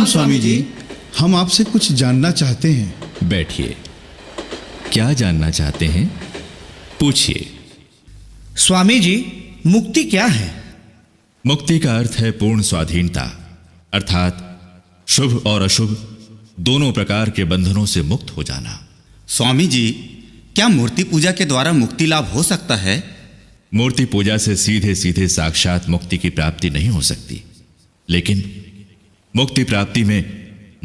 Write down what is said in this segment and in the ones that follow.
प्रणाम स्वामी जी। हम आपसे कुछ जानना चाहते हैं। बैठिए। क्या जानना चाहते हैं, पूछिए। स्वामी जी, मुक्ति क्या है? मुक्ति का अर्थ है पूर्ण स्वाधीनता, अर्थात शुभ और अशुभ दोनों प्रकार के बंधनों से मुक्त हो जाना। स्वामी जी, क्या मूर्ति पूजा के द्वारा मुक्ति लाभ हो सकता है? मूर्ति पूजा से सीधे सीधे साक्षात मुक्ति की प्राप्ति नहीं हो सकती, लेकिन मुक्ति प्राप्ति में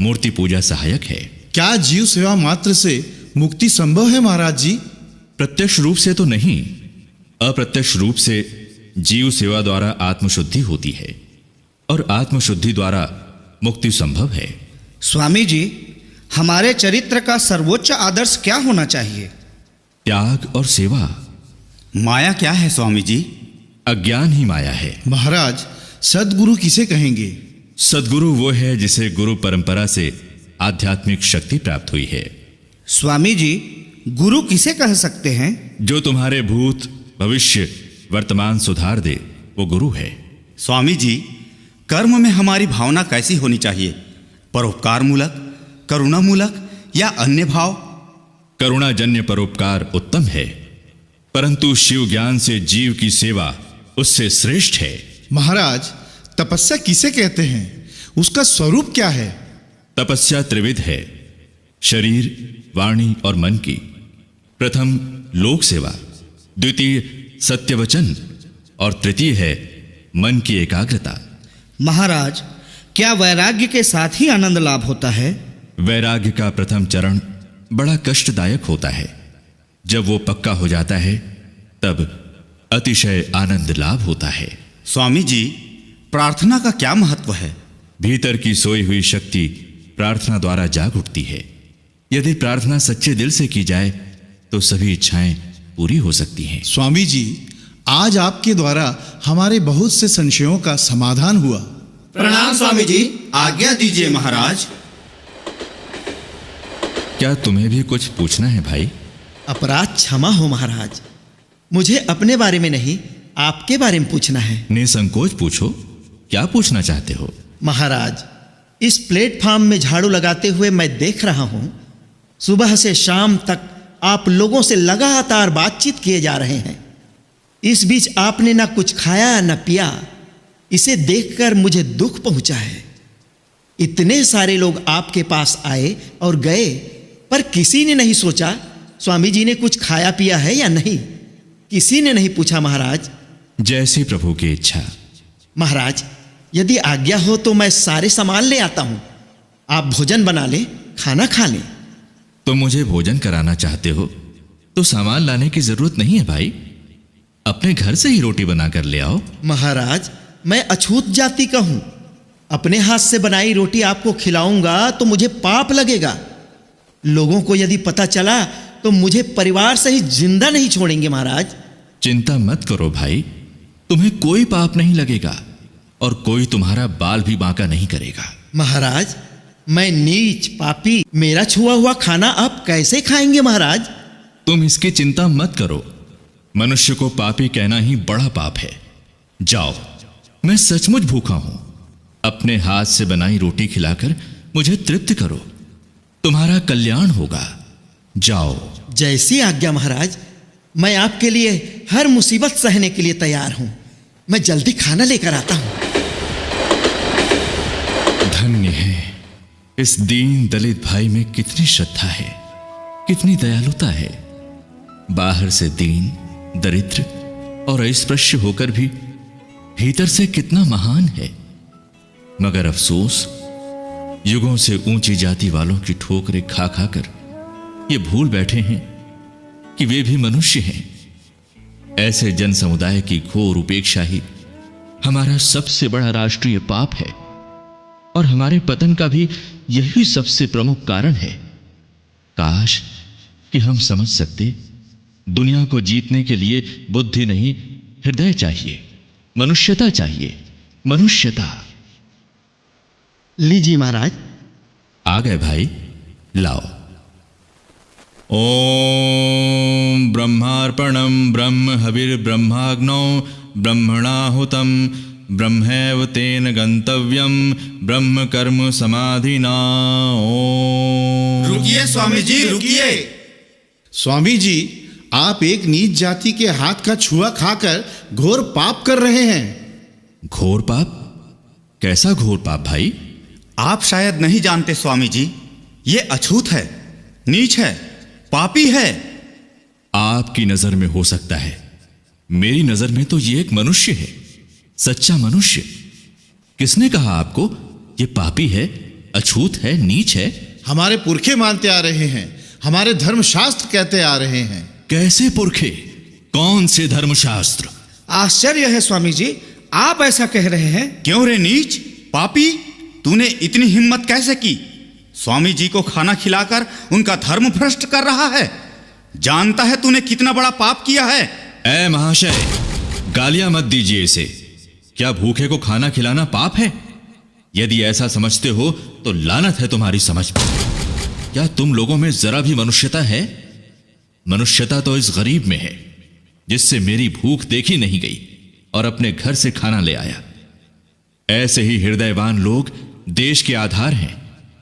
मूर्ति पूजा सहायक है। क्या जीव सेवा मात्र से मुक्ति संभव है महाराज जी? प्रत्यक्ष रूप से तो नहीं, अप्रत्यक्ष रूप से जीव सेवा द्वारा आत्मशुद्धि होती है और आत्मशुद्धि द्वारा मुक्ति संभव है। स्वामी जी, हमारे चरित्र का सर्वोच्च आदर्श क्या होना चाहिए? त्याग और सेवा। माया क्या है स्वामी जी? अज्ञान ही माया है। महाराज, सद्गुरु किसे कहेंगे? सद्गुरु वो है जिसे गुरु परंपरा से आध्यात्मिक शक्ति प्राप्त हुई है। स्वामी जी, गुरु किसे कह सकते हैं? जो तुम्हारे भूत भविष्य वर्तमान सुधार दे, वो गुरु है। स्वामी जी, कर्म में हमारी भावना कैसी होनी चाहिए? परोपकार मूलक, करुणा मूलक या अन्य भाव? करुणाजन्य परोपकार उत्तम है, परंतु शिव ज्ञान से जीव की सेवा उससे श्रेष्ठ है। महाराज, तपस्या किसे कहते हैं? उसका स्वरूप क्या है? तपस्या त्रिविध है, शरीर, वाणी और मन की। प्रथम लोक सेवा, द्वितीय सत्यवचन और तृतीय है मन की एकाग्रता। महाराज, क्या वैराग्य के साथ ही आनंद लाभ होता है? वैराग्य का प्रथम चरण बड़ा कष्टदायक होता है। जब वो पक्का हो जाता है तब अतिशय आनंद लाभ होता है। स्वामी जी, प्रार्थना का क्या महत्व है? भीतर की सोई हुई शक्ति प्रार्थना द्वारा जाग उठती है। यदि प्रार्थना सच्चे दिल से की जाए तो सभी इच्छाएं पूरी हो सकती हैं। स्वामी जी, आज आपके द्वारा हमारे बहुत से संशयों का समाधान हुआ। प्रणाम स्वामी जी, आज्ञा दीजिए महाराज। क्या तुम्हें भी कुछ पूछना है भाई? अपराध क्षमा हो महाराज, मुझे अपने बारे में नहीं आपके बारे में पूछना है। निसंकोच पूछो, क्या पूछना चाहते हो? महाराज, इस प्लेटफॉर्म में झाड़ू लगाते हुए मैं देख रहा हूं, सुबह से शाम तक आप लोगों से लगातार बातचीत किए जा रहे हैं। इस बीच आपने ना कुछ खाया ना पिया। इसे देखकर मुझे दुख पहुंचा है। इतने सारे लोग आपके पास आए और गए, पर किसी ने नहीं सोचा स्वामी जी ने कुछ खाया पिया है या नहीं। किसी ने नहीं पूछा महाराज। जैसी प्रभु की इच्छा। महाराज, यदि आज्ञा हो तो मैं सारे सामान ले आता हूं। आप भोजन बना लें, खाना खा लें। तो मुझे भोजन कराना चाहते हो तो सामान लाने की जरूरत नहीं है भाई, अपने घर से ही रोटी बनाकर ले आओ। महाराज, मैं अछूत जाति का हूं। अपने हाथ से बनाई रोटी आपको खिलाऊंगा तो मुझे पाप लगेगा। लोगों को यदि पता चला तो मुझे परिवार से ही जिंदा नहीं छोड़ेंगे महाराज। चिंता मत करो भाई, तुम्हें कोई पाप नहीं लगेगा और कोई तुम्हारा बाल भी बांका नहीं करेगा। महाराज, मैं नीच पापी, मेरा छुआ हुआ खाना आप कैसे खाएंगे महाराज? तुम इसकी चिंता मत करो। मनुष्य को पापी कहना ही बड़ा पाप है। जाओ, मैं सचमुच भूखा हूं। अपने हाथ से बनाई रोटी खिलाकर मुझे तृप्त करो, तुम्हारा कल्याण होगा। जाओ। जैसी आज्ञा महाराज, मैं आपके लिए हर मुसीबत सहने के लिए तैयार हूं। मैं जल्दी खाना लेकर आता हूं। धन्य है, इस दीन दलित भाई में कितनी श्रद्धा है, कितनी दयालुता है। बाहर से दीन, दरिद्र और अस्पृश्य होकर भी भीतर से कितना महान है। मगर अफसोस, युगों से ऊंची जाति वालों की ठोकरें खा खाकर ये भूल बैठे हैं कि वे भी मनुष्य हैं। ऐसे जन समुदाय की घोर उपेक्षा ही हमारा सबसे बड़ा राष्ट्रीय पाप है और हमारे पतन का भी यही सबसे प्रमुख कारण है। काश कि हम समझ सकते, दुनिया को जीतने के लिए बुद्धि नहीं, हृदय चाहिए, मनुष्यता चाहिए, मनुष्यता। लीजिए महाराज। आ गए भाई, लाओ। ओम ब्रह्मार्पणम ब्रह्म हविर्ब्रह्माग्नौ ब्रह्मणाहुतम ब्रह्मैव तेन गंतव्यम ब्रह्म कर्म समाधिना। ओम। रुकिए स्वामी जी, रुकिए। स्वामी जी, आप एक नीच जाति के हाथ का छुआ खाकर घोर पाप कर रहे हैं। घोर पाप? कैसा घोर पाप भाई? आप शायद नहीं जानते स्वामी जी, ये अछूत है, नीच है, पापी है। आपकी नजर में हो सकता है, मेरी नजर में तो ये एक मनुष्य है, सच्चा मनुष्य। किसने कहा आपको ये पापी है, अछूत है, नीच है? हमारे पुरखे मानते आ रहे हैं, हमारे धर्मशास्त्र कहते आ रहे हैं। कैसे पुरखे? कौन से धर्मशास्त्र? आश्चर्य है स्वामी जी, आप ऐसा कह रहे हैं। क्यों रे नीच, पापी, तूने इतनी हिम्मत कैसे की? स्वामी जी को खाना खिलाकर उनका धर्म भ्रष्ट कर रहा है। जानता है तूने कितना बड़ा पाप किया है? ऐ महाशय, गालियां मत दीजिए इसे। क्या भूखे को खाना खिलाना पाप है? यदि ऐसा समझते हो तो लानत है तुम्हारी समझ पर। क्या तुम लोगों में जरा भी मनुष्यता है? मनुष्यता तो इस गरीब में है जिससे मेरी भूख देखी नहीं गई और अपने घर से खाना ले आया। ऐसे ही हृदयवान लोग देश के आधार हैं।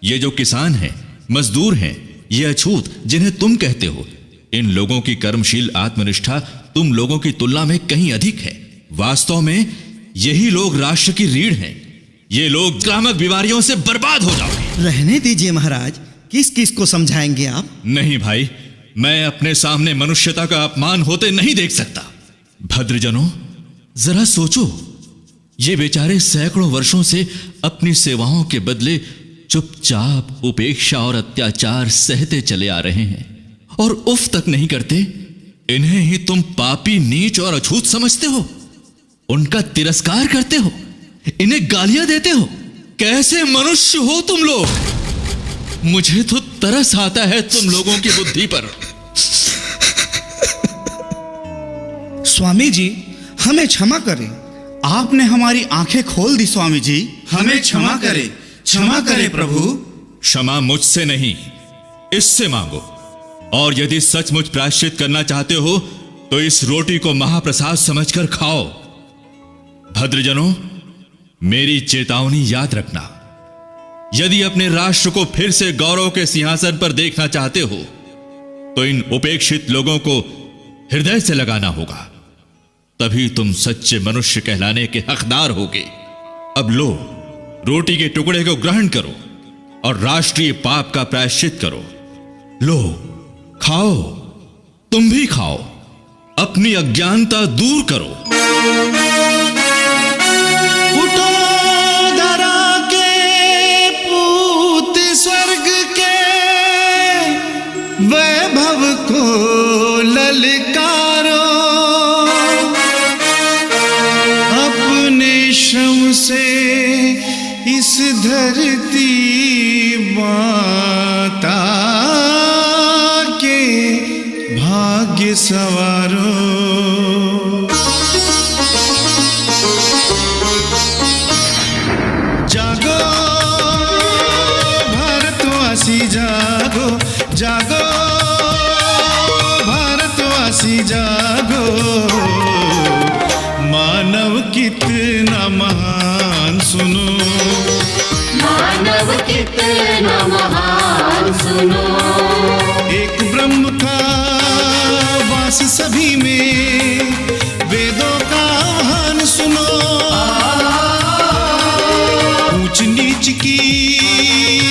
ये जो किसान हैं, मजदूर हैं, ये अछूत जिन्हें तुम कहते हो, इन लोगों की कर्मशील आत्मनिष्ठा तुम लोगों की तुलना में कहीं अधिक है। वास्तव में यही लोग राष्ट्र की रीढ़ हैं। ये लोग भ्रामक बीमारियों से बर्बाद हो जाओगे। रहने दीजिए महाराज, किस किस को समझाएंगे आप? नहीं भाई, मैं अपने सामने मनुष्यता का अपमान होते नहीं देख सकता। भद्रजनों, जरा सोचो, ये बेचारे सैकड़ों वर्षों से अपनी सेवाओं के बदले चुपचाप उपेक्षा और अत्याचार सहते चले आ रहे हैं और उफ तक नहीं करते। इन्हें ही तुम पापी, नीच और अछूत समझते हो, उनका तिरस्कार करते हो, इन्हें गालियां देते हो। कैसे मनुष्य हो तुम लोग? मुझे तो तरस आता है तुम लोगों की बुद्धि पर। स्वामी जी, हमें क्षमा करें। आपने हमारी आंखें खोल दी स्वामी जी, हमें क्षमा करें, क्षमा करें प्रभु। क्षमा मुझसे नहीं, इससे मांगो। और यदि सचमुच प्रायश्चित करना चाहते हो तो इस रोटी को महाप्रसाद समझकर खाओ। भद्रजनों, मेरी चेतावनी याद रखना। यदि अपने राष्ट्र को फिर से गौरव के सिंहासन पर देखना चाहते हो तो इन उपेक्षित लोगों को हृदय से लगाना होगा, तभी तुम सच्चे मनुष्य कहलाने के हकदार होगे। अब लो, रोटी के टुकड़े को ग्रहण करो और राष्ट्रीय पाप का प्रायश्चित करो। लो, खाओ, तुम भी खाओ, अपनी अज्ञानता दूर करो। उठो धरा के पूत स्वर्ग के, वैभव को ललकारो। अपने श्रम से इस धरती माता के भाग्य सवारो। जागो भारतवासी, जागो जागो भारतवासी, जागो। मानव कितना महान सुनो, मानव कितना महान सुनो। एक ब्रह्म का वास सभी में, वेदों का आह्वान सुनो। ऊंच नीच की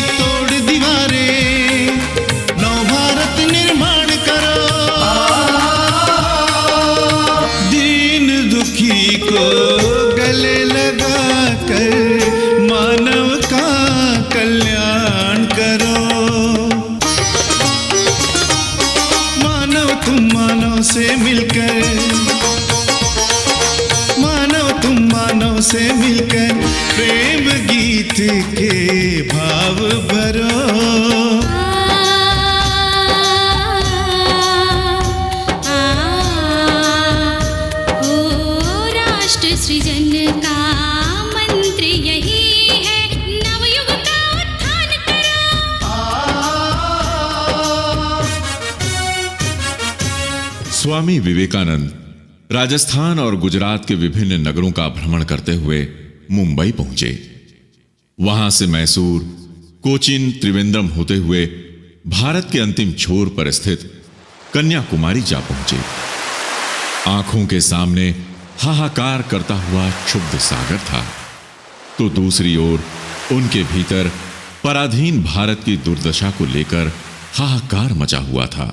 तोड़ दीवारें, नव भारत निर्माण करो। दीन दुखी को गले लगा कर मानव का कल्याण करो। मानव तुम मानव से मिलकर, मानव तुम मानव से मिलकर प्रेम गीत के भाव भरो। राष्ट्र सृजन का मंत्र यही है, नवयुग का उत्थान करो। स्वामी विवेकानंद राजस्थान और गुजरात के विभिन्न नगरों का भ्रमण करते हुए मुंबई पहुंचे। वहां से मैसूर, कोचीन, त्रिवेंद्रम होते हुए भारत के अंतिम छोर पर स्थित कन्याकुमारी जा पहुंचे। आंखों के सामने हाहाकार करता हुआ क्षुब्ध सागर था, तो दूसरी ओर उनके भीतर पराधीन भारत की दुर्दशा को लेकर हाहाकार मचा हुआ था।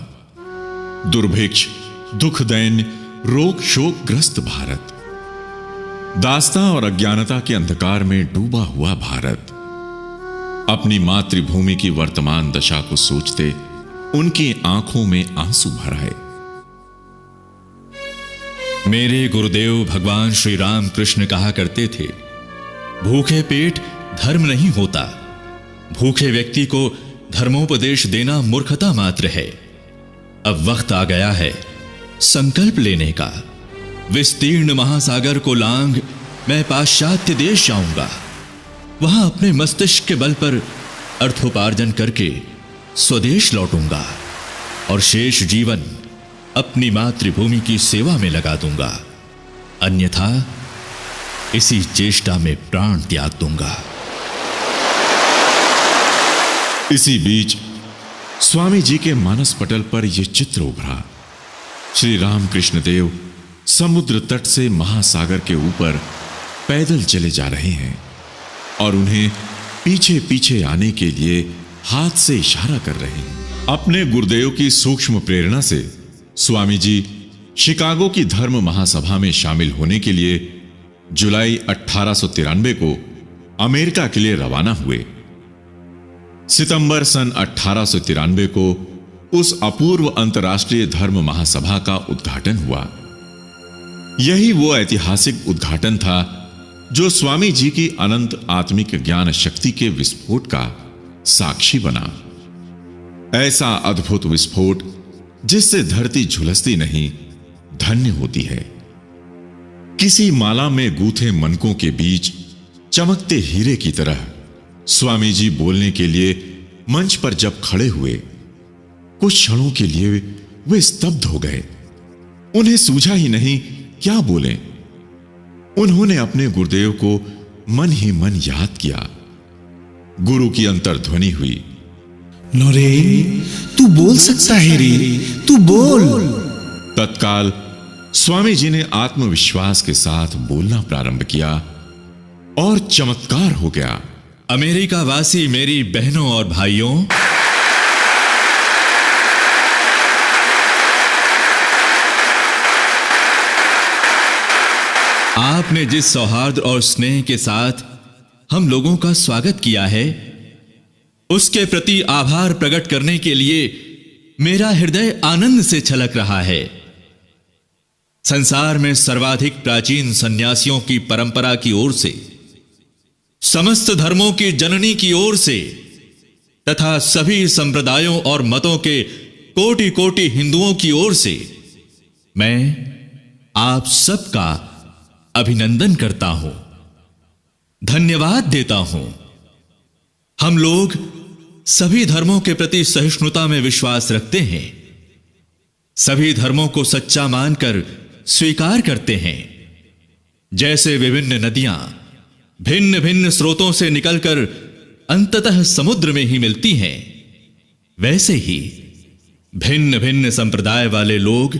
दुर्भिक्ष, दुख, दैन्य, रोग, शोक ग्रस्त भारत, दास्ता और अज्ञानता के अंधकार में डूबा हुआ भारत। अपनी मातृभूमि की वर्तमान दशा को सोचते उनकी आंखों में आंसू भर आए। मेरे गुरुदेव भगवान श्री राम कृष्ण कहा करते थे, भूखे पेट धर्म नहीं होता, भूखे व्यक्ति को धर्मोपदेश देना मूर्खता मात्र है। अब वक्त आ गया है संकल्प लेने का। विस्तीर्ण महासागर को लांघ मैं पाश्चात्य देश जाऊंगा। वहां अपने मस्तिष्क के बल पर अर्थोपार्जन करके स्वदेश लौटूंगा और शेष जीवन अपनी मातृभूमि की सेवा में लगा दूंगा, अन्यथा इसी चेष्टा में प्राण त्याग दूंगा। इसी बीच स्वामी जी के मानस पटल पर यह चित्र उभरा। श्री रामकृष्ण देव समुद्र तट से महासागर के ऊपर पैदल चले जा रहे हैं और उन्हें पीछे पीछे आने के लिए हाथ से इशारा कर रहे हैं। अपने गुरुदेव की सूक्ष्म प्रेरणा से स्वामी जी शिकागो की धर्म महासभा में शामिल होने के लिए जुलाई 1893 को अमेरिका के लिए रवाना हुए। सितंबर सन 1893 को उस अपूर्व अंतर्राष्ट्रीय धर्म महासभा का उद्घाटन हुआ। यही वो ऐतिहासिक उद्घाटन था जो स्वामी जी की अनंत आत्मिक ज्ञान शक्ति के विस्फोट का साक्षी बना। ऐसा अद्भुत विस्फोट जिससे धरती झुलसती नहीं, धन्य होती है। किसी माला में गूंथे मनकों के बीच चमकते हीरे की तरह स्वामी जी बोलने के लिए मंच पर जब खड़े हुए, कुछ क्षणों के लिए वे स्तब्ध हो गए। उन्हें सूझा ही नहीं क्या बोलें। उन्होंने अपने गुरुदेव को मन ही मन याद किया। गुरु की अंतर्ध्वनि हुई, नरेन, तू बोल सकता है रे, तू बोल। तत्काल स्वामी जी ने आत्मविश्वास के साथ बोलना प्रारंभ किया और चमत्कार हो गया। अमेरिका वासी मेरी बहनों और भाइयों, आपने जिस सौहार्द और स्नेह के साथ हम लोगों का स्वागत किया है, उसके प्रति आभार प्रकट करने के लिए मेरा हृदय आनंद से छलक रहा है। संसार में सर्वाधिक प्राचीन सन्यासियों की परंपरा की ओर से, समस्त धर्मों की जननी की ओर से तथा सभी संप्रदायों और मतों के कोटि कोटि हिंदुओं की ओर से मैं आप सबका अभिनंदन करता हूं, धन्यवाद देता हूं। हम लोग सभी धर्मों के प्रति सहिष्णुता में विश्वास रखते हैं, सभी धर्मों को सच्चा मानकर स्वीकार करते हैं। जैसे विभिन्न नदियां भिन्न भिन्न स्रोतों से निकलकर अंततः समुद्र में ही मिलती हैं, वैसे ही भिन्न भिन्न संप्रदाय वाले लोग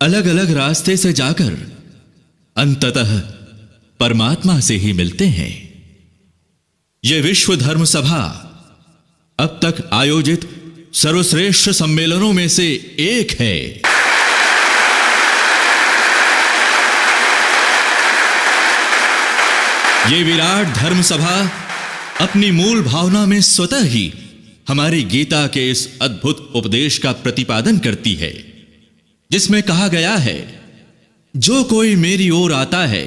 अलग अलग रास्ते से जाकर अंततः परमात्मा से ही मिलते हैं। यह विश्व धर्म सभा अब तक आयोजित सर्वश्रेष्ठ सम्मेलनों में से एक है। यह विराट धर्म सभा अपनी मूल भावना में स्वतः ही हमारी गीता के इस अद्भुत उपदेश का प्रतिपादन करती है, जिसमें कहा गया है, जो कोई मेरी ओर आता है,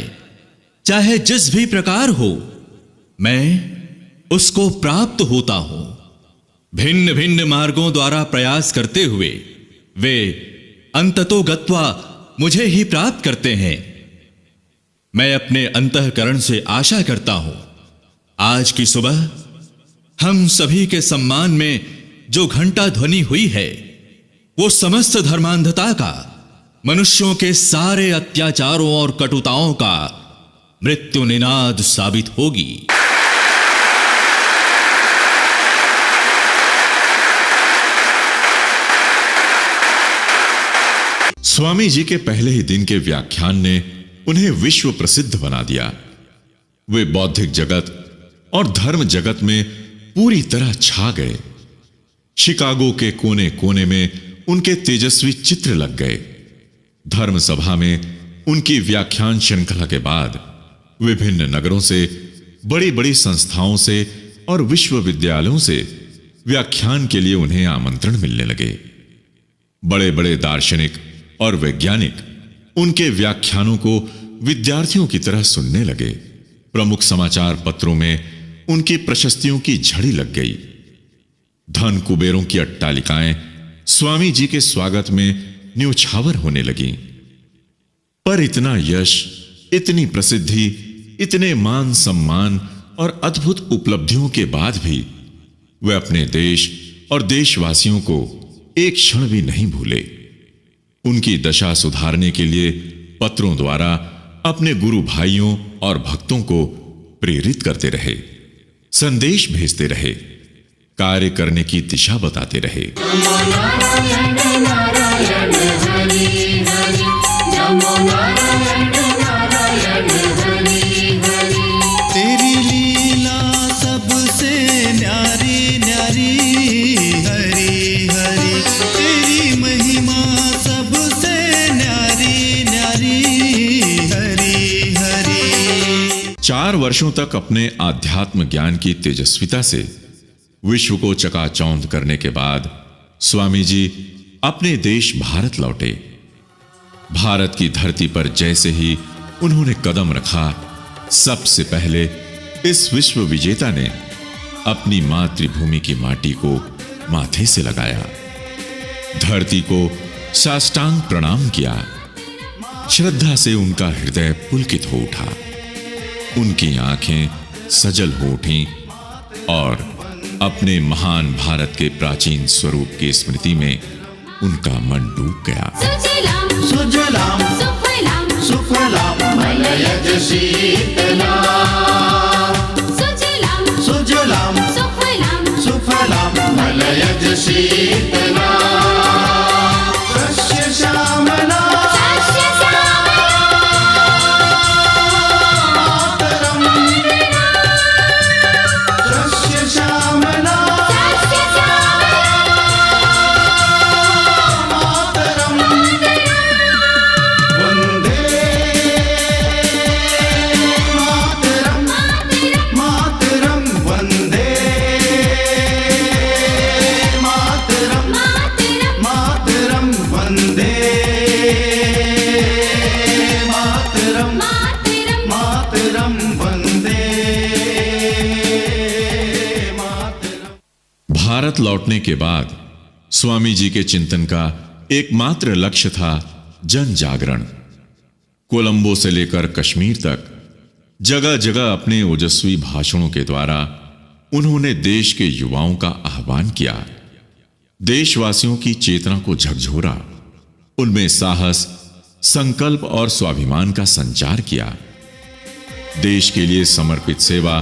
चाहे जिस भी प्रकार हो, मैं उसको प्राप्त होता हूं। भिन्न भिन्न मार्गों द्वारा प्रयास करते हुए वे अंततो गत्वा मुझे ही प्राप्त करते हैं। मैं अपने अंतःकरण से आशा करता हूं, आज की सुबह हम सभी के सम्मान में जो घंटा ध्वनि हुई है, वो समस्त धर्मांधता का, मनुष्यों के सारे अत्याचारों और कटुताओं का मृत्यु निनाद साबित होगी। स्वामी जी के पहले ही दिन के व्याख्यान ने उन्हें विश्व प्रसिद्ध बना दिया। वे बौद्धिक जगत और धर्म जगत में पूरी तरह छा गए। शिकागो के कोने कोने में उनके तेजस्वी चित्र लग गए। धर्म सभा में उनकी व्याख्यान श्रृंखला के बाद विभिन्न नगरों से, बड़ी बड़ी संस्थाओं से और विश्वविद्यालयों से व्याख्यान के लिए उन्हें आमंत्रण मिलने लगे। बड़े बड़े दार्शनिक और वैज्ञानिक उनके व्याख्यानों को विद्यार्थियों की तरह सुनने लगे। प्रमुख समाचार पत्रों में उनकी प्रशस्तियों की झड़ी लग गई। धन कुबेरों की अट्टालिकाएं स्वामी जी के स्वागत में न्यौछावर होने लगीं। पर इतना यश, इतनी प्रसिद्धि, इतने मान सम्मान और अद्भुत उपलब्धियों के बाद भी वे अपने देश और देशवासियों को एक क्षण भी नहीं भूले। उनकी दशा सुधारने के लिए पत्रों द्वारा अपने गुरु भाइयों और भक्तों को प्रेरित करते रहे, संदेश भेजते रहे, कार्य करने की दिशा बताते रहे। तेरी लीला सबसे न्यारी न्यारी, हरी हरी तेरी महिमा सबसे न्यारी न्यारी, हरी हरी। 4 वर्षों तक अपने आध्यात्म ज्ञान की तेजस्विता से विश्व को चकाचौंध करने के बाद स्वामी जी अपने देश भारत लौटे। भारत की धरती पर जैसे ही उन्होंने कदम रखा, सबसे पहले इस विश्व विजेता ने अपनी मातृभूमि की माटी को माथे से लगाया, धरती को साष्टांग प्रणाम किया। श्रद्धा से उनका हृदय पुलकित हो उठा, उनकी आंखें सजल हो उठीं और अपने महान भारत के प्राचीन स्वरूप की स्मृति में उनका मन डूब गया। सुजलाम सुफलाम मलयज शीतलाम, सुजलाम सुफलाम मलयज शीतलाम, सस्य श्यामला भारत लौटने के बाद स्वामी जी के चिंतन का एकमात्र लक्ष्य था जन जागरण। कोलंबो से लेकर कश्मीर तक जगह जगह अपने ओजस्वी भाषणों के द्वारा उन्होंने देश के युवाओं का आह्वान किया, देशवासियों की चेतना को झकझोरा, उनमें साहस, संकल्प और स्वाभिमान का संचार किया। देश के लिए समर्पित सेवा,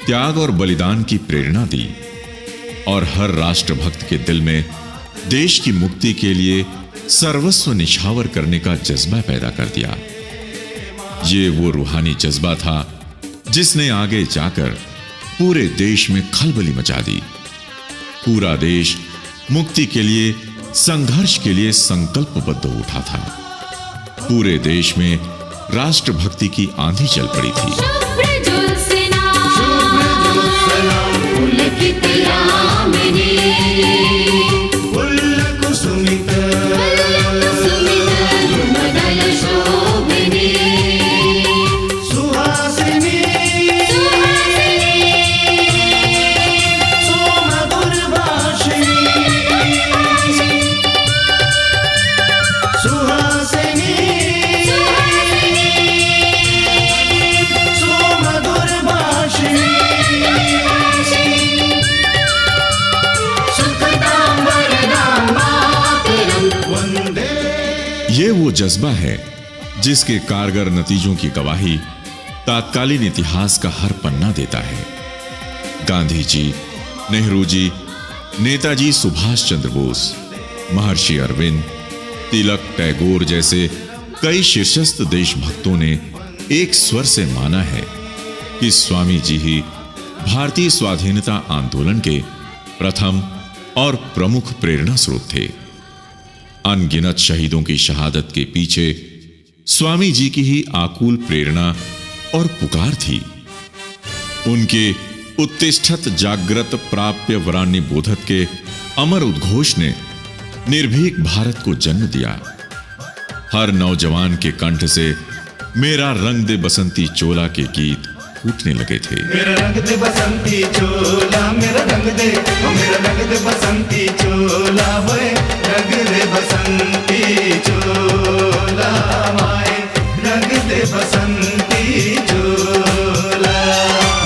त्याग और बलिदान की प्रेरणा दी और हर राष्ट्रभक्त के दिल में देश की मुक्ति के लिए सर्वस्व निछावर करने का जज्बा पैदा कर दिया। ये वो रूहानी जज्बा था जिसने आगे जाकर पूरे देश में खलबली मचा दी। पूरा देश मुक्ति के लिए, संघर्ष के लिए संकल्पबद्ध उठा था। पूरे देश में राष्ट्रभक्ति की आंधी चल पड़ी थी। सुखदाम वो जज्बा है जिसके कारगर नतीजों की गवाही तात्कालीन इतिहास का हर पन्ना देता है। गांधी जी, नेहरू जी, नेताजी सुभाष चंद्र बोस, महर्षि अरविंद, तिलक, टैगोर जैसे कई शीर्षस्थ देशभक्तों ने एक स्वर से माना है कि स्वामी जी ही भारतीय स्वाधीनता आंदोलन के प्रथम और प्रमुख प्रेरणा स्रोत थे। अनगिनत शहीदों की शहादत के पीछे स्वामी जी की ही आकुल प्रेरणा और पुकार थी। उनके उत्तिष्ठत जागृत प्राप्य वरान्य बोधक के अमर उद्घोष ने निर्भीक भारत को जन्म दिया। हर नौजवान के कंठ से मेरा रंग दे बसंती चोला के गीत फूटने लगे थे। मेरा रंग दे बसंती चोला, मेरा रंग दे, ओ मेरा रंग दे बसंती चोला, वे रंग दे बसंती चोला, माए रंग दे बसंती चोला।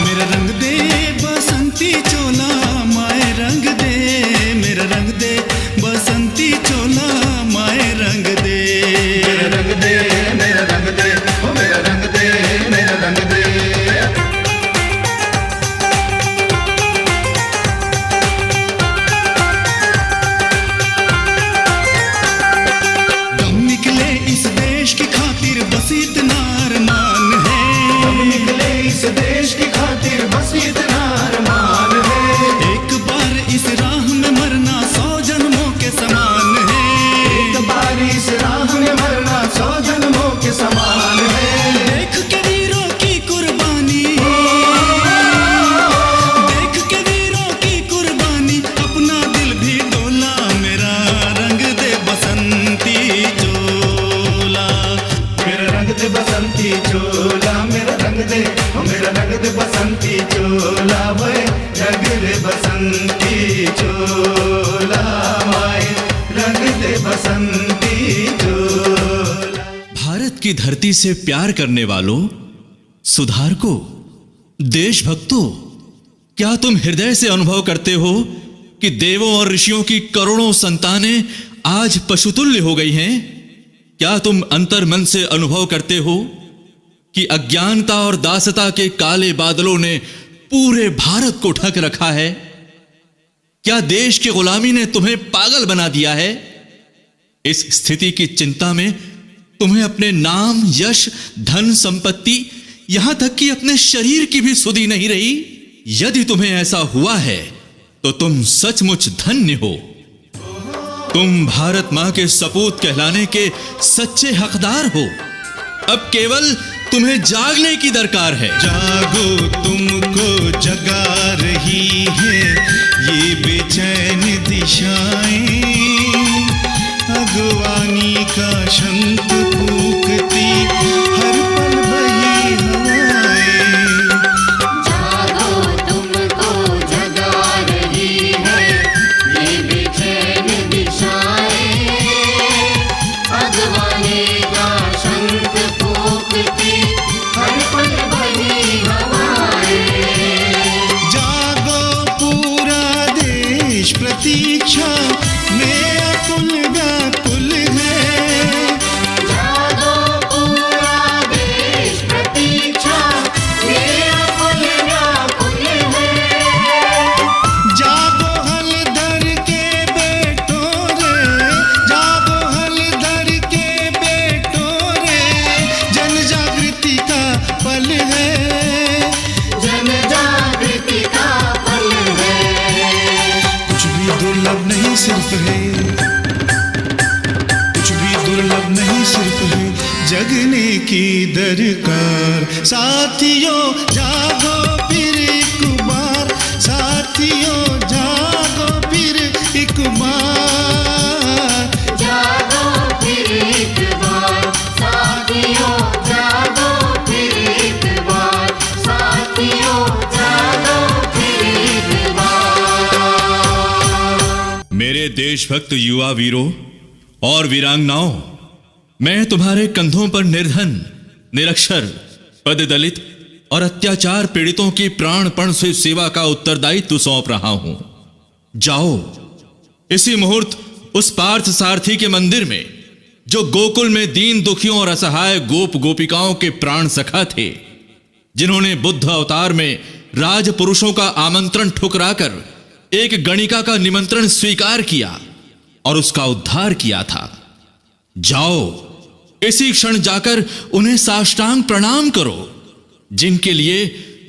मेरा रंग दे बसंती चोला, माए रंग दे, मेरा रंग दे बसंती चोला, माए रंग दे। मेरा रंग दे, मेरा रंग दे, ओ मेरा रंग दे, मेरा रंग दे। इतना अरमान है, हम निकले इस देश की खातिर, बस इतना अरमान है। एक बार इस राह में मरना 100 जन्मों के समान है। एक बार इस राह में मरना 100 जन्मों के समान है। देख के वीरों की कुर्बानी, देख के वीरों की कुर्बानी, अपना दिल भी डोला। मेरा रंग दे बसंती चोला, मेरा रंग दे बसंती चोला, मेरा रंग दे, ओ मेरा रंग दे बसंती चोला, वे रंग दे बसंती चोला, माए रंग दे बसंती चोला। भारत की धरती से प्यार करने वालों, सुधारकों, देशभक्तों, क्या तुम हृदय से अनुभव करते हो कि देवों और ऋषियों की करोड़ों संतानें आज पशुतुल्य हो गई हैं? क्या तुम अंतर्मन से अनुभव करते हो कि अज्ञानता और दासता के काले बादलों ने पूरे भारत को ढक रखा है? क्या देश की गुलामी ने तुम्हें पागल बना दिया है? इस स्थिति की चिंता में तुम्हें अपने नाम, यश, धन, संपत्ति, यहां तक कि अपने शरीर की भी सुधि नहीं रही। यदि तुम्हें ऐसा हुआ है तो तुम सचमुच धन्य हो। तुम भारत मां के सपूत कहलाने के सच्चे हकदार हो। अब केवल तुम्हें जागने की दरकार है। जागो, तुमको जगा रही है ये बेचैन दिशाएं, अगवानी का शंख फूंकती हर पल बही हवाएं। जागो, तुमको जगा रही है ये बेचैन दिशाएं, अगवानी का शंख फूंकती हर पल बही हवाएं। जागो, पूरा देश प्रतीक्षा में अकुल व्याकुल है। जागो, पूरा देश प्रतीक्षा में अकुल व्याकुल है। जागो हलधर के बेटों रे, जागो हलधर के बेटों रे, जन जागृति का पल है। जन जागृति का पल है। कुछ भी दुर्लभ नहीं सिर्फ है, कुछ भी दुर्लभ नहीं सिर्फ है जगने की दरकार। साथियों जागो फिर एक बार, साथियों जागो फिर एक बार। जागो फिर एक बार, साथियों जागो फिर एक बार, साथियों जागो फिर एक बार। मेरे देशभक्त युवा वीरों और वीरांगनाओं, मैं तुम्हारे कंधों पर निर्धन, निरक्षर, पददलित और अत्याचार पीड़ितों की प्राणपण से सेवा का उत्तरदायित्व सौंप रहा हूं। जाओ, इसी मुहूर्त उस पार्थ सारथी के मंदिर में जो गोकुल में दीन दुखियों और असहाय गोप गोपिकाओं के प्राण सखा थे, जिन्होंने बुद्ध अवतार में राज पुरुषों का आमंत्रण ठुकराकर एक गणिका का निमंत्रण स्वीकार किया और उसका उद्धार किया था। जाओ, इसी क्षण जाकर उन्हें साष्टांग प्रणाम करो, जिनके लिए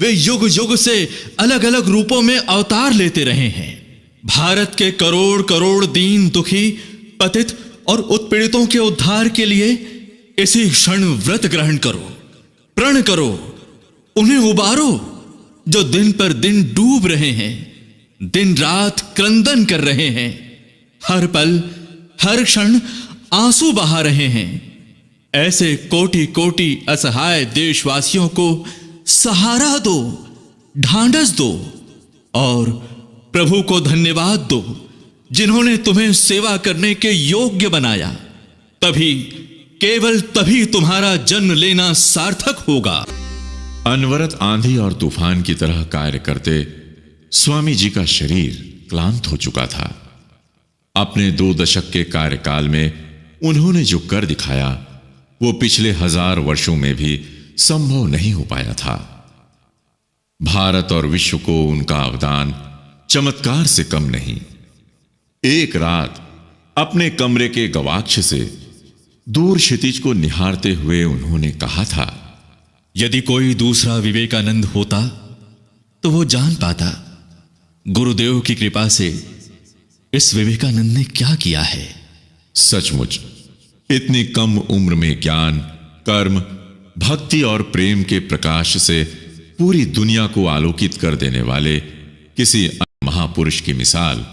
वे युग युग से अलग अलग रूपों में अवतार लेते रहे हैं। भारत के करोड़ करोड़ दीन दुखी, पतित और उत्पीड़ितों के उद्धार के लिए इसी क्षण व्रत ग्रहण करो, प्रण करो, उन्हें उबारो जो दिन पर दिन डूब रहे हैं, दिन रात क्रंदन कर रहे हैं, हर पल हर क्षण आंसू बहा रहे हैं। ऐसे कोटि कोटि असहाय देशवासियों को सहारा दो, ढांढस दो और प्रभु को धन्यवाद दो, जिन्होंने तुम्हें सेवा करने के योग्य बनाया। तभी, केवल तभी तुम्हारा जन्म लेना सार्थक होगा। अनवरत आंधी और तूफान की तरह कार्य करते स्वामी जी का शरीर क्लांत हो चुका था। अपने 2 दशक के कार्यकाल में उन्होंने जो कर दिखाया, वो पिछले 1000 वर्षों में भी संभव नहीं हो पाया था। भारत और विश्व को उनका अवदान चमत्कार से कम नहीं। एक रात अपने कमरे के गवाक्ष से दूर क्षितिज को निहारते हुए उन्होंने कहा था, यदि कोई दूसरा विवेकानंद होता तो वो जान पाता गुरुदेव की कृपा से इस विवेकानंद ने क्या किया है। सचमुच इतनी कम उम्र में ज्ञान, कर्म, भक्ति और प्रेम के प्रकाश से पूरी दुनिया को आलोकित कर देने वाले किसी महापुरुष की मिसाल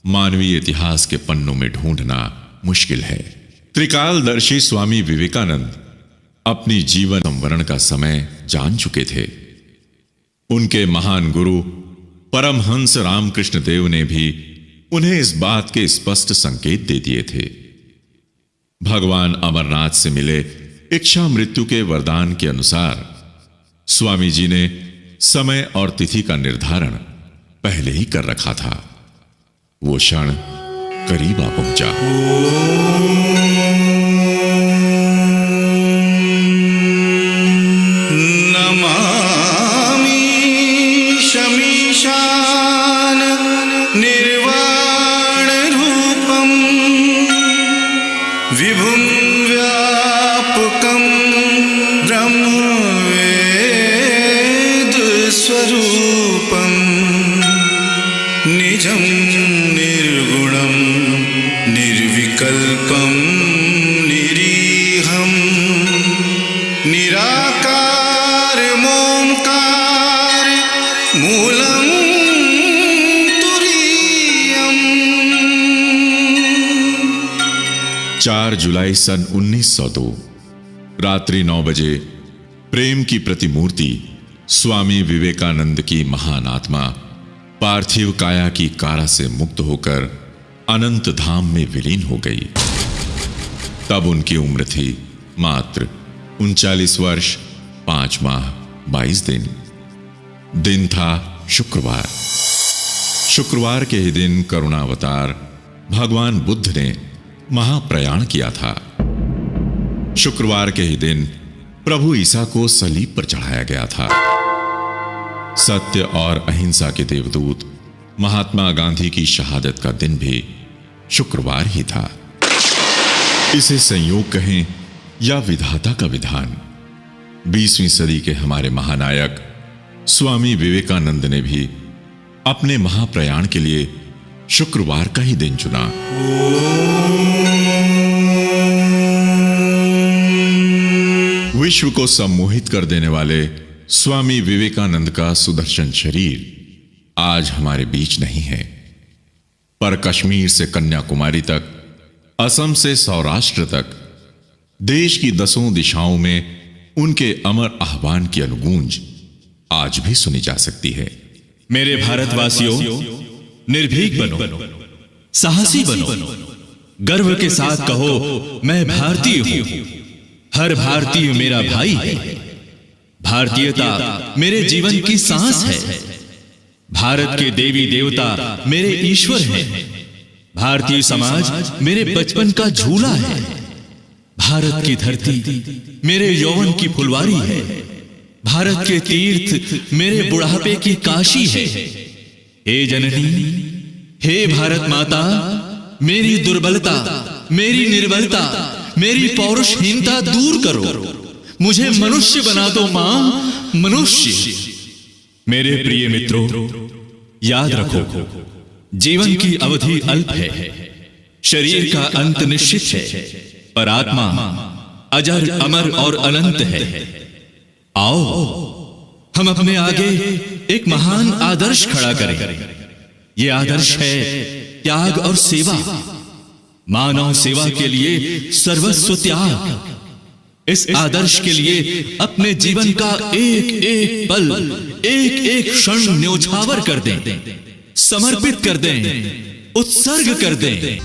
मानवीय इतिहास के पन्नों में ढूंढना मुश्किल है। त्रिकालदर्शी स्वामी विवेकानंद अपनी जीवन संवरण का समय जान चुके थे। उनके महान गुरु परमहंस रामकृष्ण देव ने भी उन्हें इस बात के स्पष्ट संकेत दे दिए थे। भगवान अमरनाथ से मिले इच्छा मृत्यु के वरदान के अनुसार स्वामी जी ने समय और तिथि का निर्धारण पहले ही कर रखा था। वो क्षण करीब आ पहुंचा। नमामि शमीशान निर्वाण रूपम विभुं व्यापकं ब्रह्मवेद स्वरूपं निजं निर्गुणं निर्विकल्पं निरीहं निराकार मोंकार मूलं तुरीयम्। 4 जुलाई सन 1902 रात्रि 9 बजे प्रेम की प्रतिमूर्ति स्वामी विवेकानंद की महान आत्मा पार्थिव काया की कारा से मुक्त होकर अनंत धाम में विलीन हो गई। तब उनकी उम्र थी मात्र 39 वर्ष 5 माह 22 दिन। दिन था शुक्रवार। शुक्रवार के ही दिन करुणावतार भगवान बुद्ध ने महाप्रयाण किया था। शुक्रवार के ही दिन प्रभु ईसा को सलीब पर चढ़ाया गया था। सत्य और अहिंसा के देवदूत महात्मा गांधी की शहादत का दिन भी शुक्रवार ही था। इसे संयोग कहें या विधाता का विधान, 20वीं सदी के हमारे महानायक स्वामी विवेकानंद ने भी अपने महाप्रयाण के लिए शुक्रवार का ही दिन चुना। विश्व को सम्मोहित कर देने वाले स्वामी विवेकानंद का सुदर्शन शरीर आज हमारे बीच नहीं है, पर कश्मीर से कन्याकुमारी तक, असम से सौराष्ट्र तक, देश की 10 दिशाओं में उनके अमर आह्वान की अनुगूंज आज भी सुनी जा सकती है। मेरे भारतवासियों, निर्भीक बनो, साहसी बनो, गर्व के साथ कहो मैं भारतीय हूं। हर भारतीय मेरा भाई है। भारतीयता मेरे जीवन की सांस है। भारत के देवी देवता मेरे ईश्वर हैं। भारतीय समाज मेरे बचपन का झूला है। भारत की धरती मेरे यौवन की फुलवारी है। भारत के तीर्थ मेरे बुढ़ापे की काशी है। हे जननी, हे भारत माता, मेरी दुर्बलता, मेरी निर्बलता, मेरी पौरुषहीनता दूर करो। मुझे मनुष्य बना दो मां, मनुष्य। मेरे प्रिय मित्रों, याद रखो, जीवन की अवधि अल्प है, शरीर का अंत निश्चित है, पर आत्मा अजर, अमर और अनंत है। आओ हम अपने आगे एक महान आदर्श खड़ा करें। यह आदर्श है त्याग और सेवा, मानव सेवा के लिए सर्वस्व त्याग। इस आदर्श के लिए अपने जीवन का एक एक पल, एक एक क्षण न्योछावर कर दें, समर्पित कर दें, उत्सर्ग कर दें।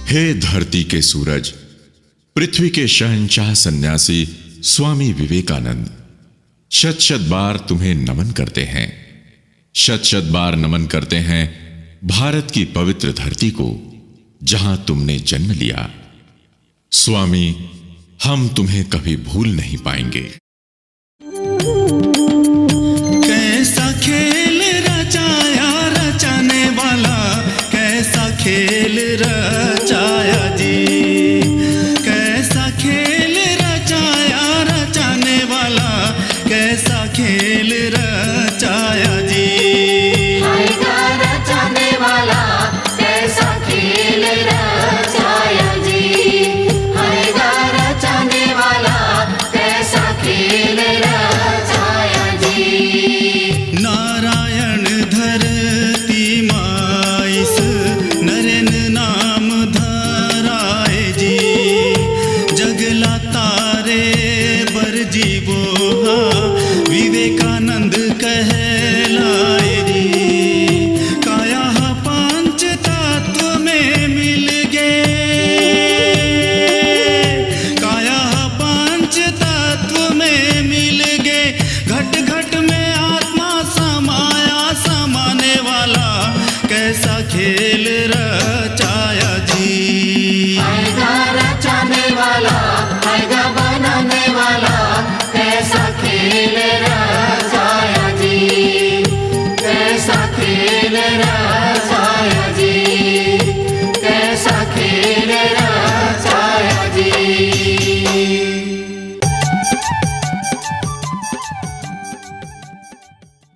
हे धरती के सूरज, पृथ्वी के शहंशाह सन्यासी स्वामी विवेकानंद, शत शत बार तुम्हें नमन करते हैं। शत शत बार नमन करते हैं भारत की पवित्र धरती को, जहां तुमने जन्म लिया। स्वामी, हम तुम्हें कभी भूल नहीं पाएंगे। कैसा खेल रचाया रचाने वाला, कैसा खेल रचाया जी, कैसा खेल रचाया रचाने वाला, कैसा खेल रचाया जी। आएगा रचाने वाला, कैसा खेल रचाया जी। आएगा रचाने वाला, कैसा खेल रचाया जी। नारायण धरती माइस नरेन नाम धराए जी, जगला तारे बर जीवो विवेकानंद कहे